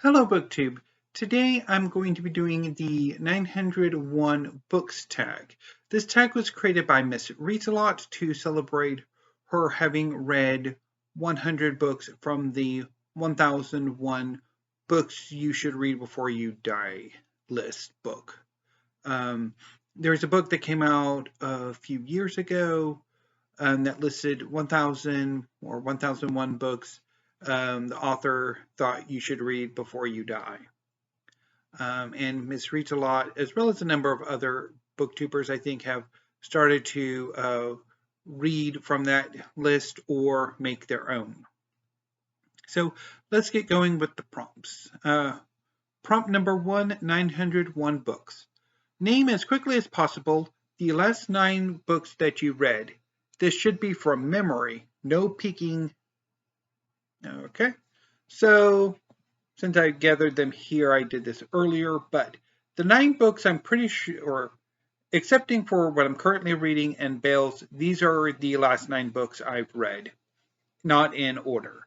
Hello BookTube. Today I'm going to be doing the 901 books tag. This tag was created by Miss Rita-Lot to celebrate her having read 100 books from the 1001 books you should read before you die list book. There's a book that came out a few years ago that listed 1000 or 1001 books the author thought you should read before you die. And Ms. Rita-Lot, as well as a number of other booktubers, I think, have started to read from that list or make their own. So let's get going with the prompts. Prompt number 1, 901 books. Name as quickly as possible the last 9 books that you read. This should be from memory, no peeking. Okay, so since I gathered them here, I did this earlier, but the 9 books I'm pretty sure, excepting for what I'm currently reading and Bales, these are the last 9 books I've read, not in order.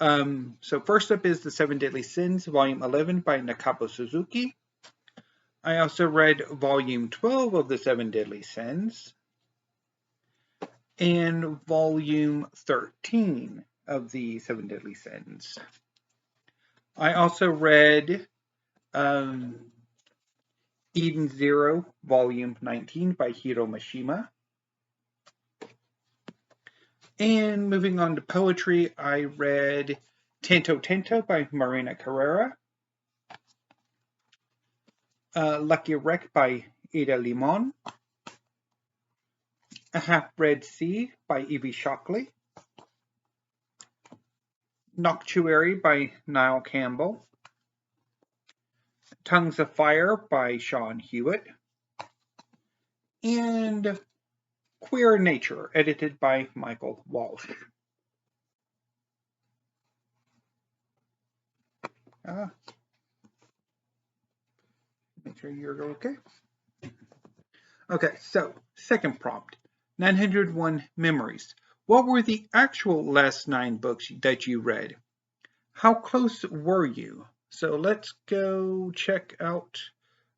So first up is The 7 Deadly Sins, Volume 11 by Nakabo Suzuki. I also read Volume 12 of The 7 Deadly Sins and Volume 13 of The 7 Deadly Sins. I also read Eden Zero, Volume 19 by Hiro Mishima. And moving on to poetry, I read Tanto Tanto by Marina Carrera, Lucky Wreck by Ada Limon, A Half-Bred Sea by Evie Shockley, Noctuary by Niall Campbell, Tongues of Fire by Sean Hewitt, and Queer Nature, edited by Michael Walsh. Make sure you're okay. Okay, so second prompt, 901 memories. What were the actual last 9 books that you read? How close were you? So let's go check out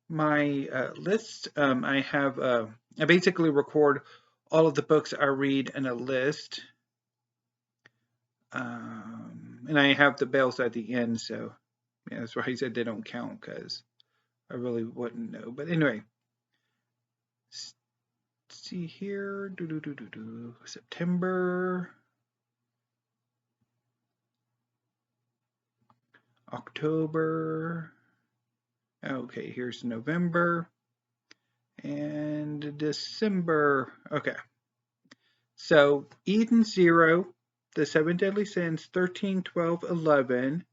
my list. I basically record all of the books I read in a list. And I have the Bales at the end, so yeah, that's why I said they don't count, because I really wouldn't know. But anyway, let's see here. September, October. Okay, here's November and December. Okay, so Eden Zero, The 7 Deadly Sins, 13, 12, 11,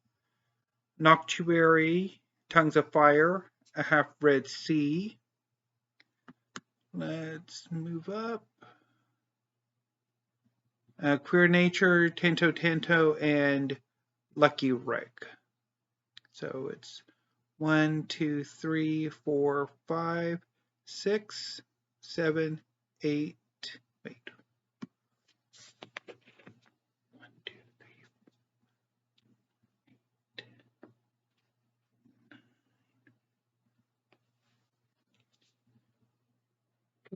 Noctuary, Tongues of Fire, A Half-Bred Sea. Let's move up. Queer Nature, Tanto Tanto, and Lucky Wreck. So it's 1, 2, 3, 4, 5, 6, 7, 8. Wait. 1, 2,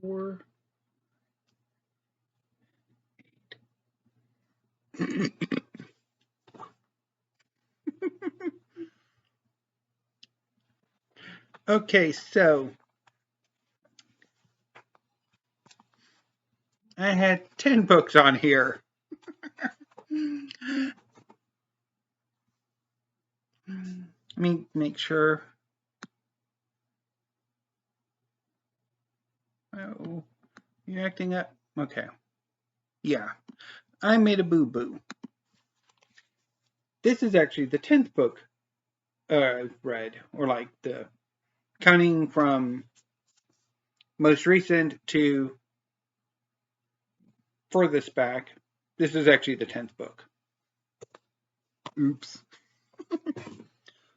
3, 4, 8. Okay, so I had 10 books on here. Let me make sure. Oh, you're acting up? Okay. Yeah, I made a boo-boo. This is actually the 10th book I've read, or like the counting from most recent to furthest back. This is actually the 10th book. Oops.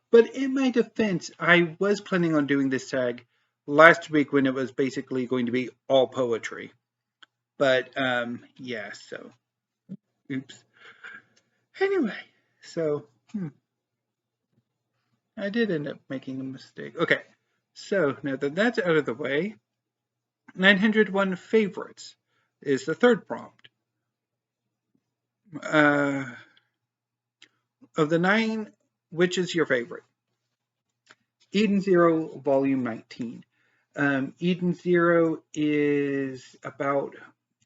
But in my defense, I was planning on doing this tag last week when it was basically going to be all poetry. But yeah, so oops. Anyway, so I did end up making a mistake. Okay, so now that that's out of the way, 901 favorites is the third prompt. Of the 9, which is your favorite? Eden Zero, Volume 19. Eden Zero is about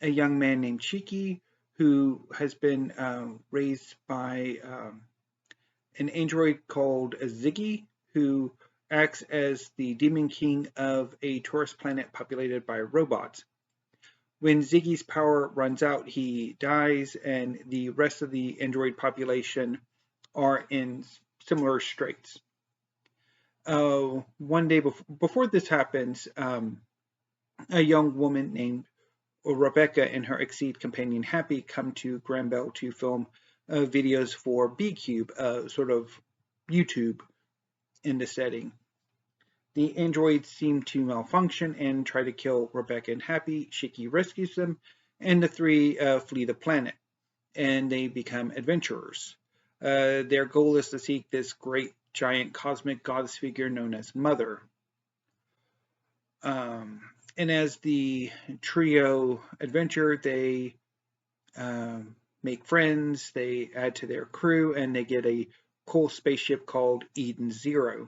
a young man named Shiki who has been raised by an android called Ziggy, who acts as the demon king of a tourist planet populated by robots. When Ziggy's power runs out, he dies, and the rest of the android population are in similar straits. One day before this happens, a young woman named Rebecca and her Exceed companion Happy come to Campbell to film videos for B-Cube, sort of YouTube in the setting. The androids seem to malfunction and try to kill Rebecca and Happy. Shiki rescues them, and the three flee the planet, and they become adventurers. Their goal is to seek this great giant cosmic goddess figure known as Mother. And as the trio adventure, they make friends, they add to their crew, and they get a cool spaceship called Eden Zero.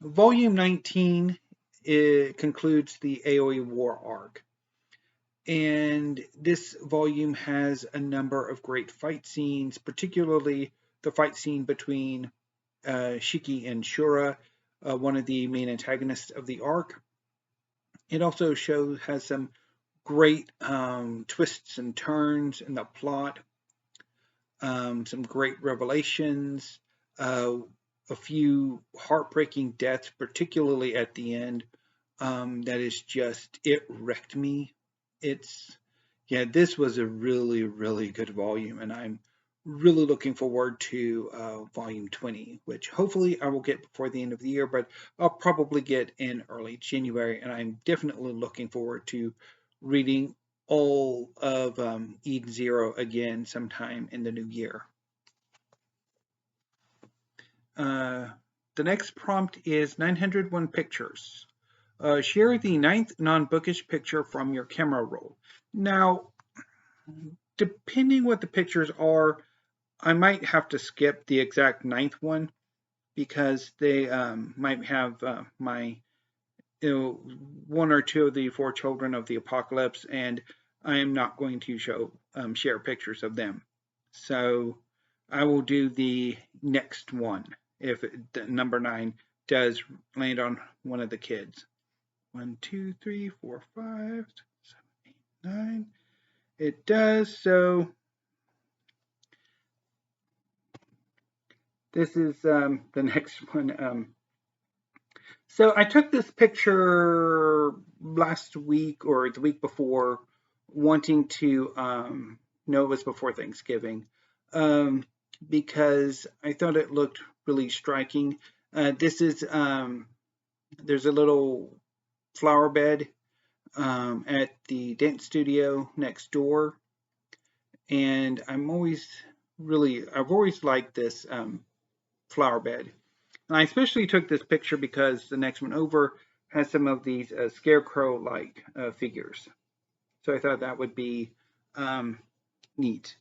Volume 19 concludes the AoE War arc. And this volume has a number of great fight scenes, particularly the fight scene between Shiki and Shura, one of the main antagonists of the arc. It also has some great twists and turns in the plot, some great revelations, a few heartbreaking deaths, particularly at the end. That is just, it wrecked me. This was a really, really good volume, and I'm really looking forward to volume 20, which hopefully I will get before the end of the year, but I'll probably get in early January, and I'm definitely looking forward to reading all of Eden Zero again sometime in the new year. The next prompt is 901 pictures. Share the 9th non-bookish picture from your camera roll. Now, depending what the pictures are, I might have to skip the exact 9th one because they might have my, one or two of the 4 children of the apocalypse, and I am not going to share pictures of them. So I will do the next one if number 9 does land on one of the kids. 1, 2, 3, 4, 5, 6, 7, 8, 9. It does. So this is the next one. So I took this picture last week or the week before, wanting to know it was before Thanksgiving, because I thought it looked really striking. This is there's a little flower bed at the dance studio next door, and I've always liked this flower bed. And I especially took this picture because the next one over has some of these scarecrow-like figures. So I thought that would be neat.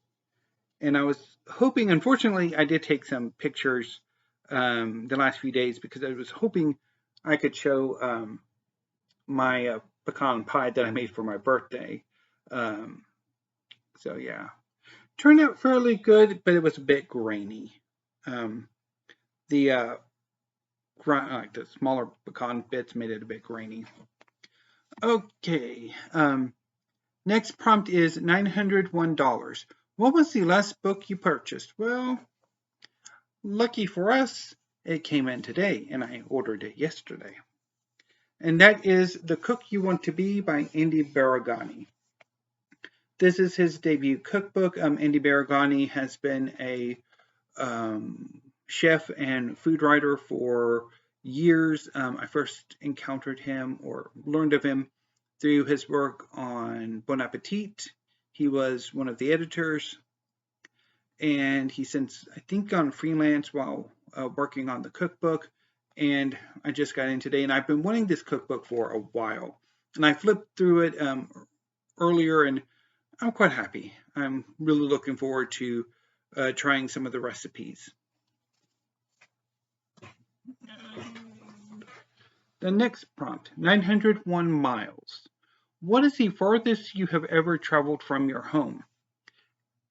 And I was hoping, unfortunately, I did take some pictures the last few days because I was hoping I could show my pecan pie that I made for my birthday. So yeah, turned out fairly good, but it was a bit grainy. The smaller pecan bits made it a bit grainy. Okay, next prompt is $901. What was the last book you purchased? Well, lucky for us, it came in today, and I ordered it yesterday. And that is The Cook You Want to Be by Andy Baragani. This is his debut cookbook. Andy Baragani has been a chef and food writer for years. I first encountered him or learned of him through his work on Bon Appetit. He was one of the editors, and he's since, I think, gone freelance while working on the cookbook, and I just got in today, and I've been wanting this cookbook for a while. And I flipped through it earlier, and I'm quite happy. I'm really looking forward to trying some of the recipes. The next prompt, 901 miles. What is the farthest you have ever traveled from your home?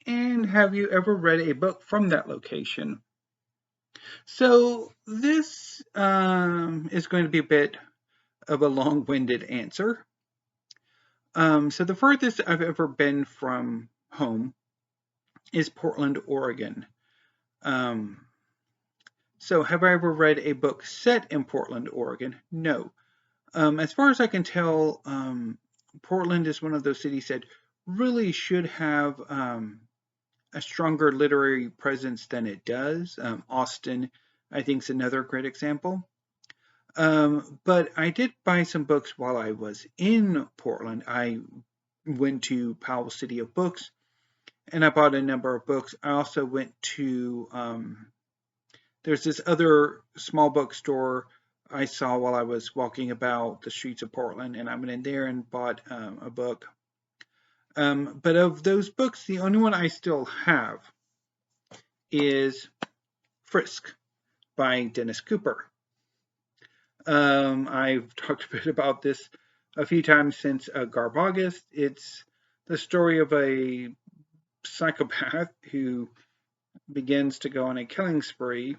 And have you ever read a book from that location? So this is going to be a bit of a long-winded answer. So the furthest I've ever been from home is Portland, Oregon. So have I ever read a book set in Portland, Oregon? No. As far as I can tell, Portland is one of those cities that really should have a stronger literary presence than it does. Austin, I think, is another great example. But I did buy some books while I was in Portland. I went to Powell City of Books, and I bought a number of books. I also went to, there's this other small bookstore I saw while I was walking about the streets of Portland, and I went in there and bought a book. But of those books, the only one I still have is Frisk by Dennis Cooper. I've talked a bit about this a few times since Garbaugust. It's the story of a psychopath who begins to go on a killing spree.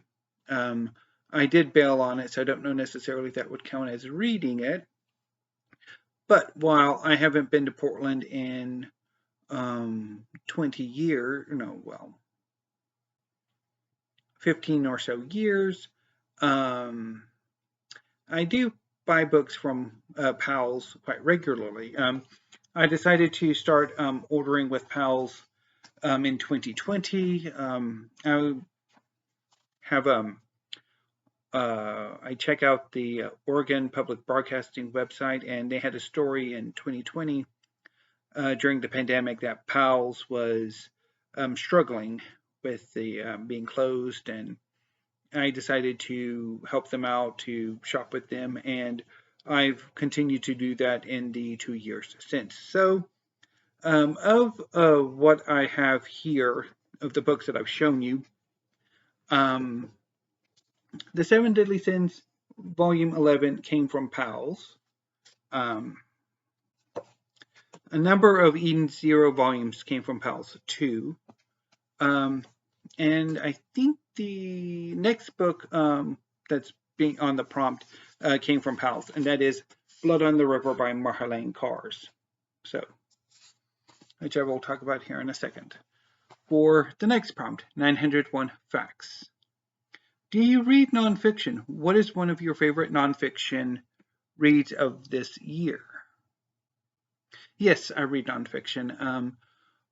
I did bail on it, so I don't know necessarily if that would count as reading it. But while I haven't been to Portland in 20 years, 15 or so years, I do buy books from Powell's quite regularly. I decided to start ordering with Powell's in 2020. I have I check out the Oregon Public Broadcasting website, and they had a story in 2020 during the pandemic that Powell's was struggling with the being closed, and I decided to help them out, to shop with them, and I've continued to do that in the 2 years since. So of what I have here, of the books that I've shown you, The Seven Deadly Sins, Volume 11, came from Powell's. A number of Eden Zero volumes came from Powell's too. And I think the next book that's being on the prompt came from Powell's, and that is Blood on the River by Marjolaine Kars. So, which I will talk about here in a second. For the next prompt, 901 Facts. Do you read nonfiction? What is one of your favorite nonfiction reads of this year? Yes, I read nonfiction.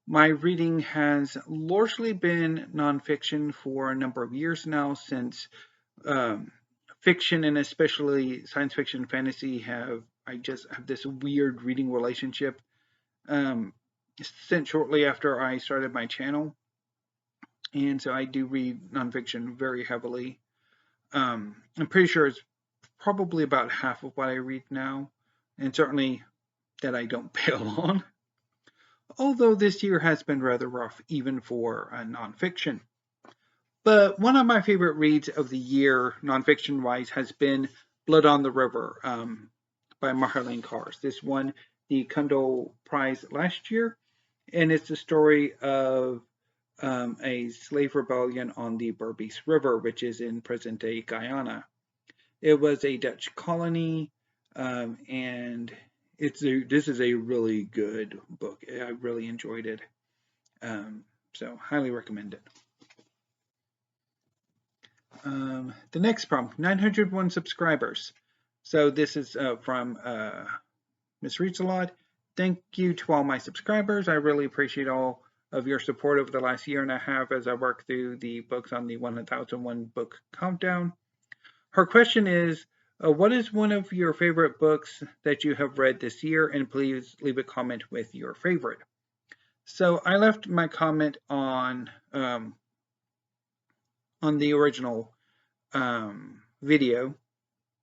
My reading has largely been nonfiction for a number of years now, since fiction, and especially science fiction and fantasy, I just have this weird reading relationship. Since shortly after I started my channel, and so I do read nonfiction very heavily. I'm pretty sure it's probably about half of what I read now, and certainly that I don't bail on. Although this year has been rather rough, even for nonfiction. But one of my favorite reads of the year, nonfiction-wise, has been Blood on the River by Marjolaine Kars. This won the Kundal Prize last year, and it's the story of a slave rebellion on the Berbice River, which is in present-day Guyana. It was a Dutch colony, and this is a really good book. I really enjoyed it, so highly recommend it. The next prompt, 901 subscribers. So this is from Miss Reads a Lot. Thank you to all my subscribers. I really appreciate all of your support over the last year and a half as I work through the books on the 1001 book countdown. Her question is, what is one of your favorite books that you have read this year? And please leave a comment with your favorite. So I left my comment on the original video,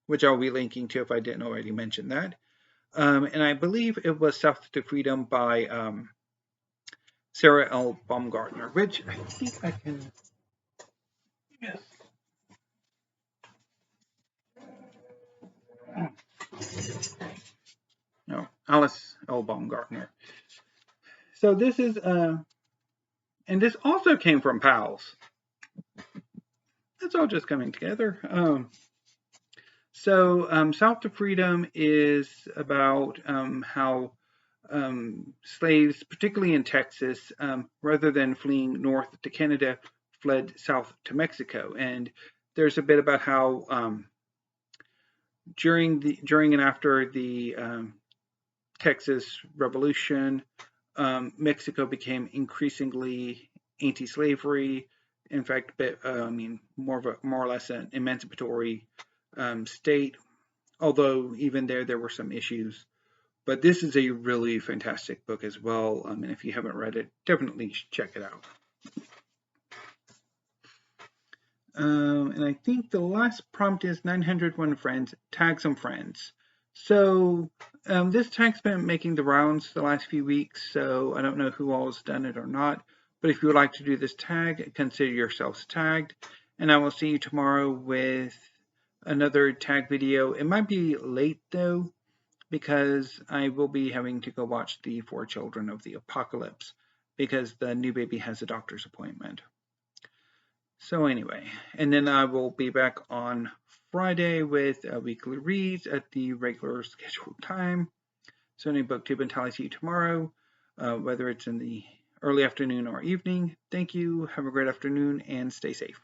which I'll be linking to if I didn't already mention that. And I believe it was South to Freedom by Sarah L. Baumgartner, which I think I can. Yes. No, Alice L. Baumgartner. So this is, and this also came from PALS. It's all just coming together. South to Freedom is about how slaves, particularly in Texas, rather than fleeing north to Canada, fled south to Mexico. And there's a bit about how during and after the Texas Revolution, Mexico became increasingly anti-slavery. In fact, more or less an emancipatory state. Although even there were some issues. But this is a really fantastic book as well. And if you haven't read it, definitely check it out. And I think the last prompt is 901 friends, tag some friends. So this tag's been making the rounds the last few weeks, so I don't know who all has done it or not. But if you would like to do this tag, consider yourselves tagged. And I will see you tomorrow with another tag video. It might be late though, because I will be having to go watch the 4 Children of the Apocalypse because the new baby has a doctor's appointment. So anyway, and then I will be back on Friday with weekly reads at the regular scheduled time. So any booktube and I'll see you tomorrow, whether it's in the early afternoon or evening. Thank you. Have a great afternoon and stay safe.